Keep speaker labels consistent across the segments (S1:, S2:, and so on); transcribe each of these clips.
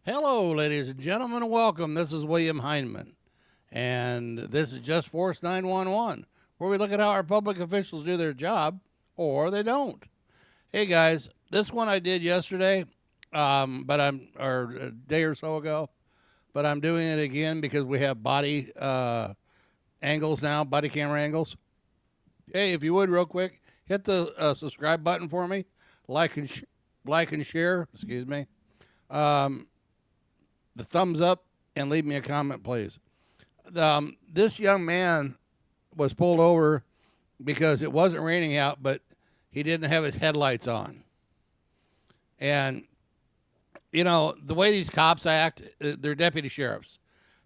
S1: Hello, ladies and gentlemen, and welcome. This is William Heineman, and this is Just Force 911, where we look at how our public officials do their job, or they don't. Hey, guys, this one I did yesterday, or a day or so ago, but I'm doing it again because we have body angles now, body camera angles. Hey, if you would, real quick, hit the subscribe button for me, like and share, excuse me. The thumbs up, and leave me a comment, please. This young man was pulled over because it wasn't raining out, but he didn't have his headlights on. And, you know, the way these cops act, they're deputy sheriffs,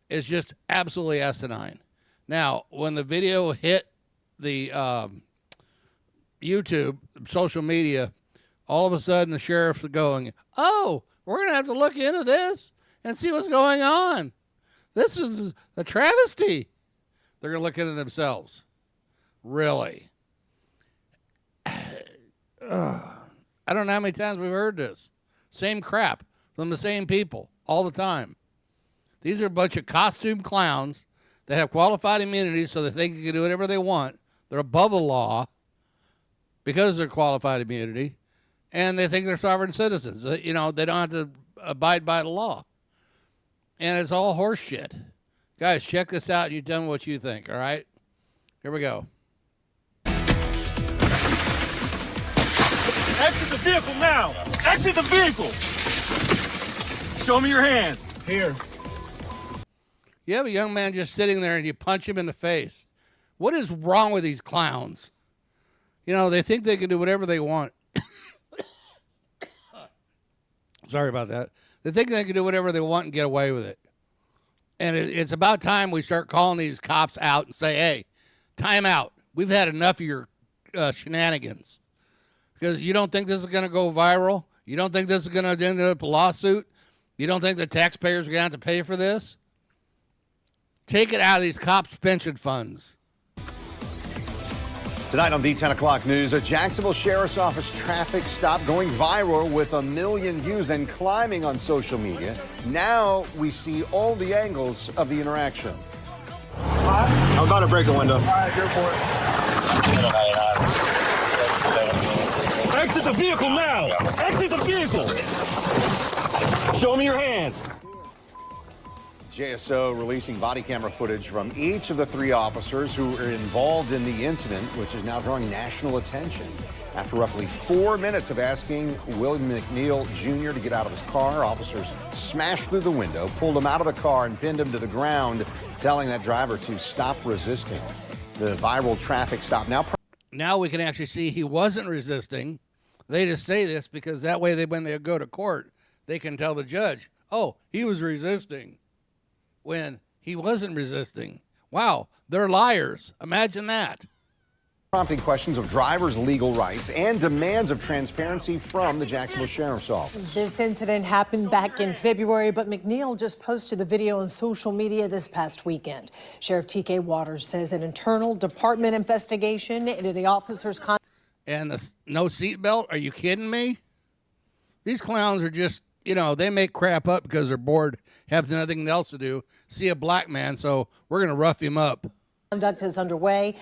S1: is just absolutely asinine. Now, when the video hit the YouTube, social media, all of a sudden the sheriffs are going, oh, we're going to have to look into this and see what's going on. This is a travesty. They're going to look into themselves. Really? I don't know how many times we've heard this. Same crap from the same people all the time. These are a bunch of costume clowns that have qualified immunity so that they can do whatever they want. They're above the law because they're qualified immunity, and they think they're sovereign citizens. You know, they don't have to abide by the law. And it's all horse shit. Guys, check this out and you tell me what you think, all right? Here we go.
S2: Exit the vehicle now! Exit the vehicle! Show me your hands. Here.
S1: You have a young man just sitting there and you punch him in the face. What is wrong with these clowns? You know, they think they can do whatever they want. Sorry about that. They think they can do whatever they want and get away with it. And it's about time we start calling these cops out and say, hey, time out. We've had enough of your shenanigans. Because you don't think this is going to go viral? You don't think this is going to end up a lawsuit? You don't think the taxpayers are going to have to pay for this? Take it out of these cops' pension funds.
S3: Tonight on the 10 o'clock news, a Jacksonville Sheriff's Office traffic stop going viral with 1 million views and climbing on social media. Now we see all the angles of the interaction.
S2: I'm about to break a window.
S4: All right, go for it.
S2: Exit the vehicle now! Exit the vehicle! Show me your hands.
S3: JSO releasing body camera footage from each of the 3 officers who were involved in the incident, which is now drawing national attention. After roughly 4 minutes of asking Will McNeil Jr. to get out of his car, officers smashed through the window, pulled him out of the car, and pinned him to the ground, telling that driver to stop resisting. The viral traffic stop now.
S1: Now we can actually see he wasn't resisting. They just say this because that way when they go to court, they can tell the judge, oh, he was resisting, when he wasn't resisting. Wow, they're liars. Imagine that.
S3: Prompting questions of drivers' legal rights and demands of transparency from the Jacksonville Sheriff's Office.
S5: This incident happened back in February, but McNeil just posted the video on social media this past weekend. Sheriff T.K. Waters says an internal department investigation into the officer's conduct.
S1: And the no seatbelt? Are you kidding me? These clowns are just, you know, they make crap up because they're bored, have nothing else to do, see a black man, so we're going to rough him up.
S5: Conduct is underway.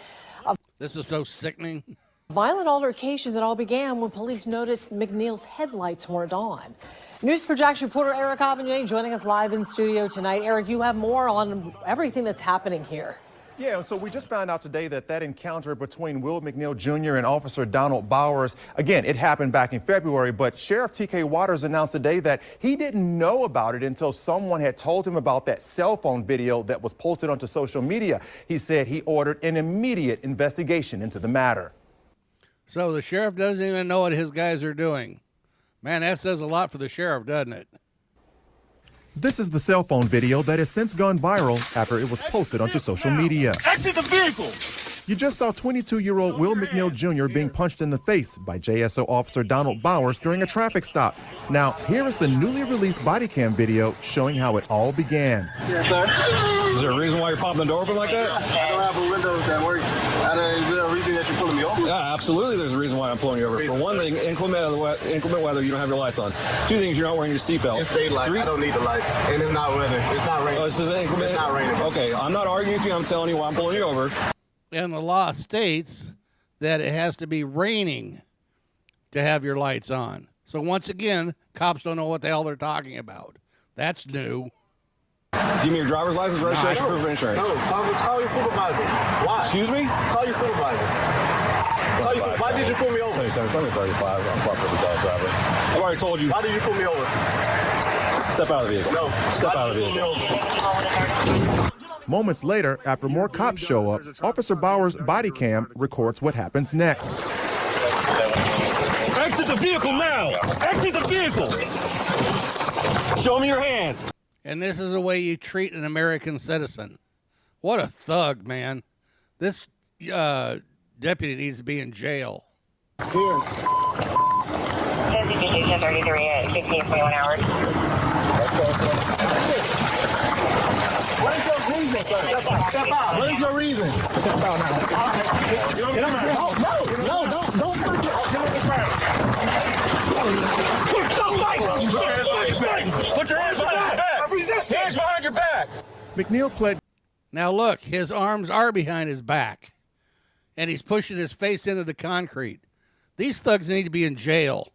S1: This is so sickening.
S5: Violent altercation that all began when police noticed McNeil's headlights weren't on. News4Jax reporter Eric Avignon joining us live in studio tonight. Eric, you have more on everything that's happening here.
S4: Yeah, so we just found out today that encounter between Will McNeil Jr. and Officer Donald Bowers, again, it happened back in February, but Sheriff T.K. Waters announced today that he didn't know about it until someone had told him about that cell phone video that was posted onto social media. He said he ordered an immediate investigation into the matter.
S1: So the sheriff doesn't even know what his guys are doing. Man, that says a lot for the sheriff, doesn't it?
S4: This is the cell phone video that has since gone viral after it was posted onto social media.
S2: Exit the vehicle!
S4: You just saw 22-year-old Will McNeil Jr. being punched in the face by JSO officer Donald Bowers during a traffic stop. Now, here is the newly released body cam video showing how it all began.
S6: Yes, sir.
S2: Is there a reason why you're popping the door open like that?
S6: I don't have a window that works. Is there a reason that you're pulling me over?
S2: Yeah, absolutely. There's a reason why I'm pulling you over. For one thing, inclement weather, you don't have your lights on. Two things, you're not wearing your seatbelt.
S6: It's daylight. I don't need the lights. And it's not weather. It's not raining.
S2: Oh, this is inclement?
S6: It's not raining.
S2: Okay, I'm not arguing with you. I'm telling you why I'm pulling you over.
S1: And the law states that it has to be raining to have your lights on. So once again, cops don't know what the hell they're talking about. That's new.
S2: Give me your driver's license, registration, proof of insurance.
S6: No, call your supervisor. Why?
S2: Excuse me?
S6: Call your supervisor. Why did you pull me over?
S2: 77, I'm properly dog driver. I've already told you.
S6: Why did you pull me over?
S2: Step out of the vehicle.
S6: No.
S2: Step out of the vehicle.
S4: Moments later, after more cops show up, Officer Bowers' body cam records what happens next.
S2: Exit the vehicle now! Exit the vehicle! Show me your hands.
S1: And this is the way you treat an American citizen. What a thug, man. This deputy needs to be in jail.
S6: Here.
S7: 33 at 15:21 hours.
S6: What is your reason, sir? Step out. What is your reason? Step out now. Get on the ground. No, don't put it. Get on the ground.
S2: Put your hands behind your back. I'm resisting. Hands behind your back.
S4: McNeil pled
S1: Now look, his arms are behind his back. And he's pushing his face into the concrete. These thugs need to be in jail.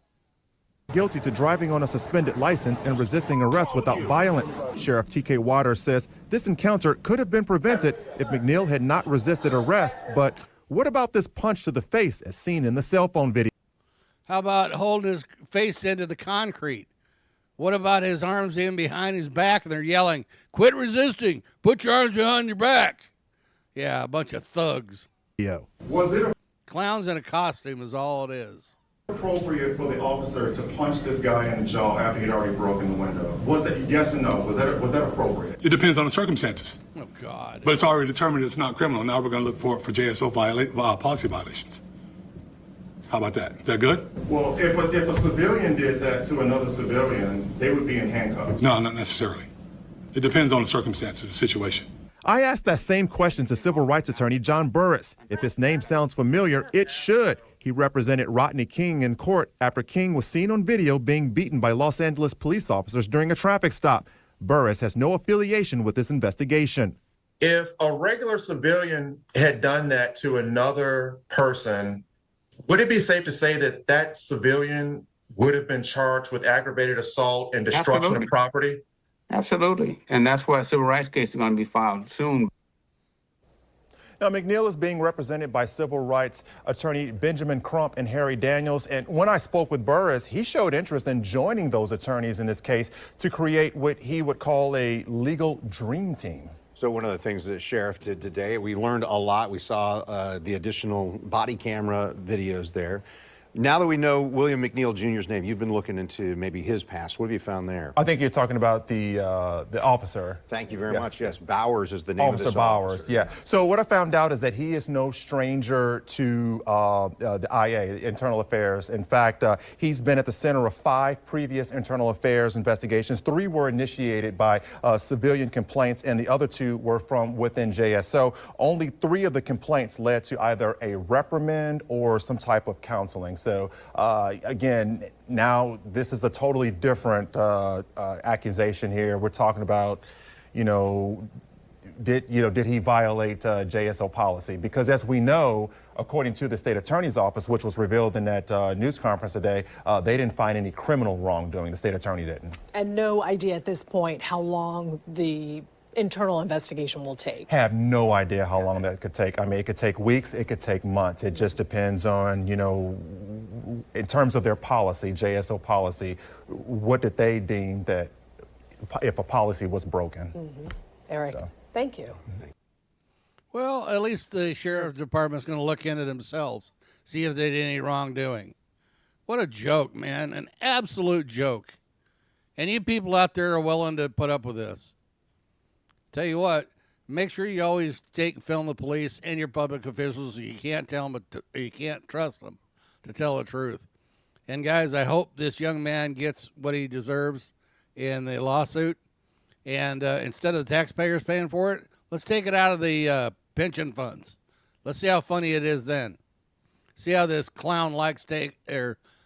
S4: guilty to driving on a suspended license and resisting arrest without violence. Sheriff T.K. Waters says this encounter could have been prevented if McNeil had not resisted arrest. But what about this punch to the face as seen in the cell phone video?
S1: How about holding his face into the concrete? What about his arms in behind his back and they're yelling, "Quit resisting, put your arms behind your back." Yeah, a bunch of thugs.
S8: Was it
S1: Clowns in a costume is all it is.
S8: appropriate for the officer to punch this guy in the jaw after he'd already broken the window? Was that yes or no? Was that appropriate?
S9: It depends on the circumstances.
S1: Oh, God.
S9: But it's already determined it's not criminal. Now we're going to look for JSO policy violations. How about that? Is that good?
S8: Well, if a civilian did that to another civilian, they would be in handcuffs.
S9: No, not necessarily. It depends on the circumstances, the situation.
S4: I asked that same question to civil rights attorney John Burris. If his name sounds familiar, it should. He represented Rodney King in court after King was seen on video being beaten by Los Angeles police officers during a traffic stop. Burris has no affiliation with this investigation.
S8: If a regular civilian had done that to another person, would it be safe to say that that civilian would have been charged with aggravated assault and destruction
S10: Absolutely.
S8: of property?
S10: Absolutely. And that's why a civil rights case is going to be filed soon.
S4: Now, McNeil is being represented by civil rights attorney Benjamin Crump and Harry Daniels. And when I spoke with Burris, he showed interest in joining those attorneys in this case to create what he would call a legal dream team.
S3: So one of the things that Sheriff did today, we learned a lot. We saw the additional body camera videos there. Now that we know William McNeil Jr.'s name, you've been looking into maybe his past. What have you found there?
S4: I think you're talking about the officer.
S3: Thank you very much. Yes, Bowers is the name
S4: Officer
S3: of this
S4: Bowers,
S3: officer.
S4: yeah. So what I found out is that he is no stranger to the IA, Internal Affairs. In fact, he's been at the center of 5 previous Internal Affairs investigations. 3 were initiated by civilian complaints, and the other 2 were from within JSO. Only 3 of the complaints led to either a reprimand or some type of counseling. So again, now this is a totally different accusation here. We're talking about, did he violate JSO policy? Because as we know, according to the state attorney's office, which was revealed in that news conference today, they didn't find any criminal wrongdoing. The state attorney didn't.
S5: And no idea at this point how long the internal investigation will take.
S4: Have no idea how long that could take. I mean, it could take weeks, it could take months. It just depends on, in terms of their policy, JSO policy, what did they deem that if a policy was broken?
S5: Mm-hmm. Eric, thank you.
S1: Well, at least the sheriff's department's going to look into themselves, see if they did any wrongdoing. What a joke, man. An absolute joke. And you people out there are willing to put up with this. Tell you what, make sure you always film the police and your public officials. So you can't tell them, you can't trust them to tell the truth. And guys, I hope this young man gets what he deserves in the lawsuit. And instead of the taxpayers paying for it, let's take it out of the pension funds. Let's see how funny it is then. See how this clown likes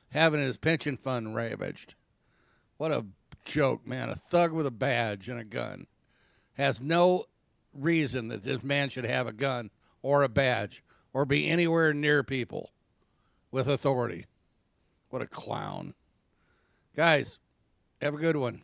S1: having his pension fund ravaged. What a joke, man. A thug with a badge and a gun has no reason that this man should have a gun or a badge or be anywhere near people with authority. What a clown. Guys, have a good one.